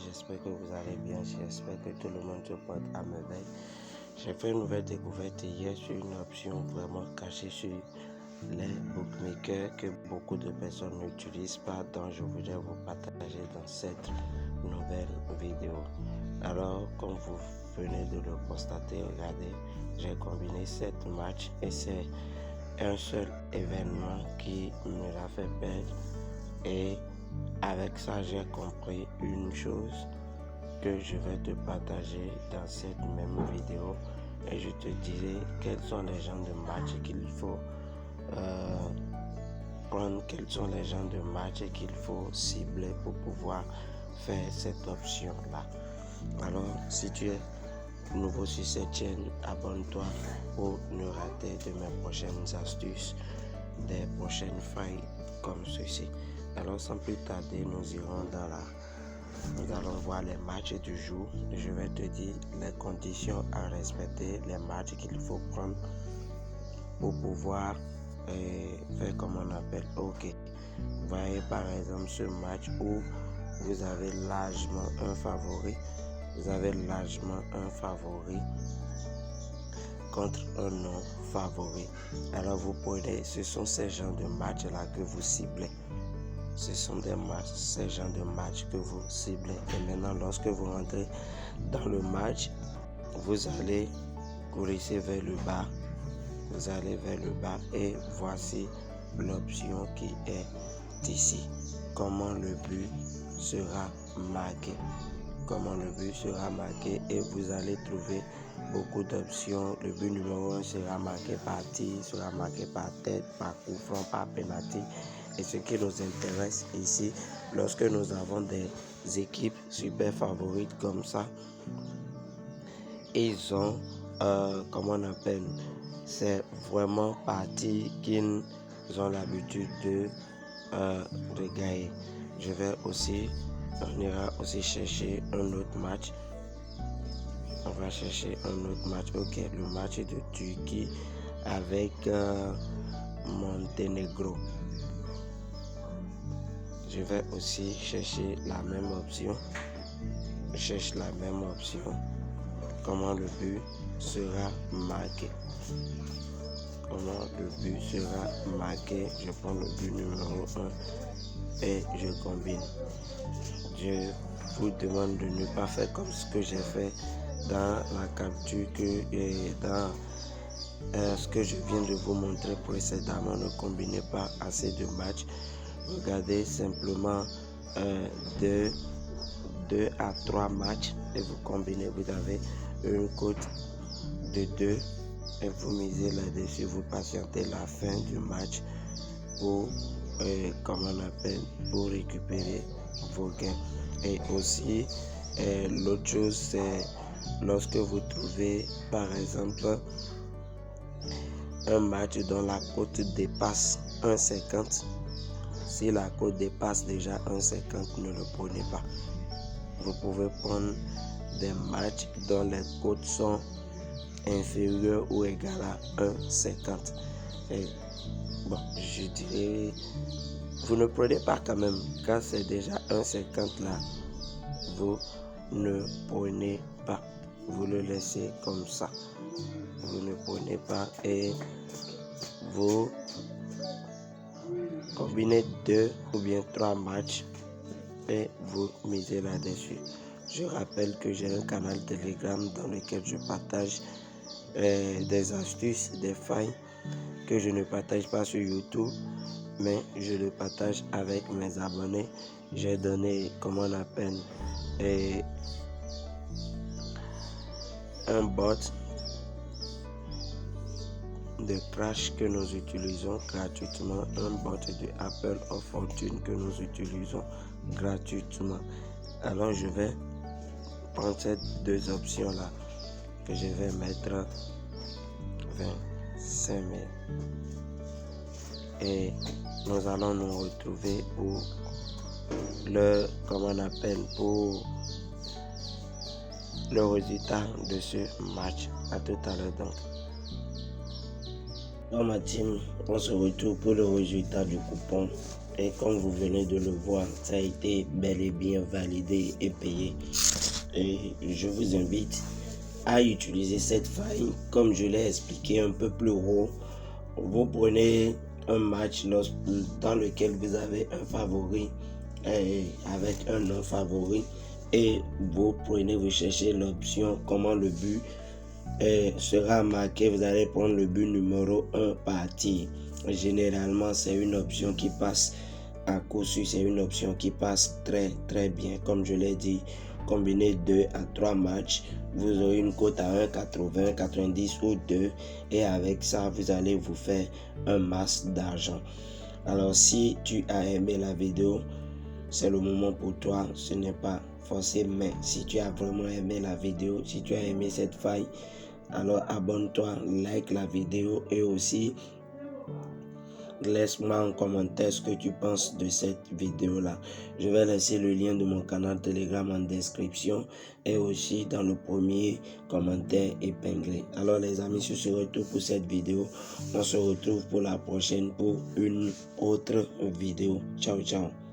j'espère que vous allez bien, j'espère que tout le monde se porte à merveille. J'ai fait une nouvelle découverte hier sur une option vraiment cachée sur les bookmakers que beaucoup de personnes n'utilisent pas, donc je voudrais vous partager dans cette nouvelle vidéo. Alors, comme vous venez de le constater, regardez, j'ai combiné 7 matchs et c'est un seul événement qui me l'a fait perdre. Et avec ça, j'ai compris une chose que je vais te partager dans cette même vidéo et je te dirai quels sont les genres de matchs qu'il faut prendre, quels sont les genres de matchs qu'il faut cibler pour pouvoir faire cette option là. Alors, si tu es nouveau sur cette chaîne, abonne-toi pour ne rater de mes prochaines astuces, des prochaines failles comme ceci. Alors, sans plus tarder, nous allons voir les matchs du jour. Je vais te dire les conditions à respecter, les matchs qu'il faut prendre pour pouvoir faire comme on appelle OK. Voyez par exemple ce match où vous avez largement un favori. Vous avez largement un favori contre un non favori. Alors vous prenez, ce sont ces genres de matchs là que vous ciblez. Ce sont ces genres de matchs que vous ciblez. Et maintenant, lorsque vous rentrez dans le match, vous allez courir vers le bas. Vous allez vers le bas et voici l'option qui est ici. Comment le but sera marqué. Comment le but sera marqué et vous allez trouver beaucoup d'options. Le but numéro 1 sera marqué par tir, sera marqué par tête, par coup franc, par penalty. Et ce qui nous intéresse ici, lorsque nous avons des équipes super favorites comme ça, ils ont, comment on appelle, c'est vraiment parti qu'ils ont l'habitude de gagner. On ira aussi chercher un autre match. On va chercher un autre match. Ok, le match de Turquie avec Monténégro. Je vais aussi chercher la même option. Je cherche la même option. Comment le but sera marqué. Comment le but sera marqué. Je prends le but numéro 1 et je combine. Je vous demande de ne pas faire comme ce que j'ai fait dans la capture et dans ce que je viens de vous montrer précédemment. Ne combinez pas assez de matchs. Regardez simplement 2 à 3 matchs et vous combinez. Vous avez une cote de 2 et vous misez là-dessus. Vous patientez la fin du match pour, pour récupérer vos gains. Et aussi, l'autre chose, c'est lorsque vous trouvez par exemple un match dont la cote dépasse 1,50. Si la cote dépasse déjà 1,50, ne le prenez pas. Vous pouvez prendre des matchs dont les cotes sont inférieures ou égales à 1,50. Et bon, je dirais, vous ne prenez pas quand même. Quand c'est déjà 1,50 là, vous ne prenez pas. Vous le laissez comme ça. Vous ne prenez pas et vous combinez 2 ou bien 3 matchs et vous misez là-dessus. Je rappelle que j'ai un canal Telegram dans lequel je partage des astuces, des failles que je ne partage pas sur YouTube, mais je le partage avec mes abonnés. J'ai donné, comment on appelle, un bot de crash que nous utilisons gratuitement, un bot de Apple of Fortune que nous utilisons gratuitement. Alors je vais prendre ces 2 options là que je vais mettre 25 000 et nous allons nous retrouver pour pour le résultat de ce match. À tout à l'heure donc. Dans ma team, on se retrouve pour le résultat du coupon Et comme vous venez de le voir, ça a été bel et bien validé et payé. Et je vous invite à utiliser cette faille comme je l'ai expliqué un peu plus haut. Vous prenez un match dans lequel vous avez un favori avec un non favori et vous cherchez l'option comment le but sera marqué. Vous allez prendre le but numéro 1 parti. Généralement c'est une option qui passe à coup sûr, c'est une option qui passe très bien. Comme je l'ai dit, combinez 2 à 3 matchs, vous aurez une cote à 1,80, 90 ou 2 et avec ça vous allez vous faire un masse d'argent. Alors si tu as aimé la vidéo, c'est le moment pour toi. Ce n'est pas forcé, mais si tu as vraiment aimé la vidéo, si tu as aimé cette faille, alors abonne-toi, like la vidéo et aussi laisse-moi en commentaire ce que tu penses de cette vidéo là. Je vais laisser le lien de mon canal Telegram en description et aussi dans le premier commentaire épinglé. Alors les amis, ce serait tout pour cette vidéo. On se retrouve pour la prochaine pour une autre vidéo. Ciao ciao.